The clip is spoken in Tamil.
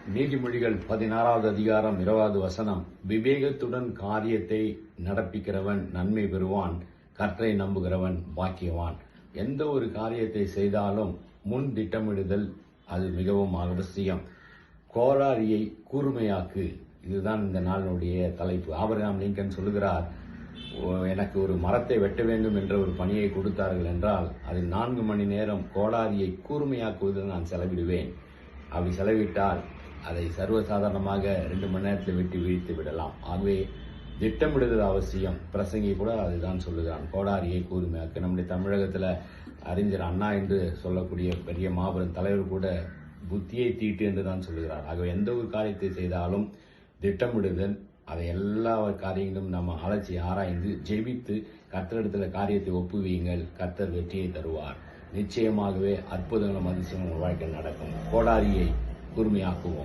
நீதிமொழிகள் 16வது அதிகாரம் 20வது வசனம், விவேகத்துடன் காரியத்தை நடப்பிக்கிறவன் நன்மை பெறுவான், கர்த்தரை நம்புகிறவன் பாக்கியவான். எந்த ஒரு காரியத்தை செய்தாலும் முன் திட்டமிடுதல் அது மிகவும் அவசியம். கோராரியை கூர்மையாக்கு, இதுதான் இந்த நாளினுடைய தலைப்பு. ஆபிரகாம் லிங்கன் சொல்லுகிறார், எனக்கு ஒரு மரத்தை வெட்ட வேண்டும் என்ற ஒரு பணியை கொடுத்தார்கள் என்றால் அதில் 4 மணி நேரம் கோடாரியை கூர்மையாக்குவதில் நான் செலவிடுவேன். அப்படி செலவிட்டால் அதை சர்வசாதாரணமாக 2 மணி நேரத்தில் வெட்டி வீழ்த்து விடலாம். ஆகவே திட்டமிடுதல் அவசியம். பிரசங்கி கூட அதுதான் சொல்லுகிறான், கோடாரியை கூர்மையாக்கு. நம்முடைய தமிழகத்தில் அறிஞர் அண்ணா என்று சொல்லக்கூடிய பெரிய மாபெரும் தலைவர் கூட புத்தியை தீட்டு என்று தான் சொல்லுகிறார். ஆகவே எந்த ஒரு காரியத்தை செய்தாலும் திட்டமிடுதல், அதை எல்லா காரியங்களும் நம்ம அலட்சி ஆராய்ந்து ஜெபித்து கர்த்தரிடத்தில் காரியத்தை ஒப்புவீங்கள். கர்த்தர் வெற்றியை தருவார். நிச்சயமாகவே அற்புதங்களும் அதிசயங்களும் வாழ்க்கை நடக்கும். கோடாரியை கூர்மையாக்குவோம்.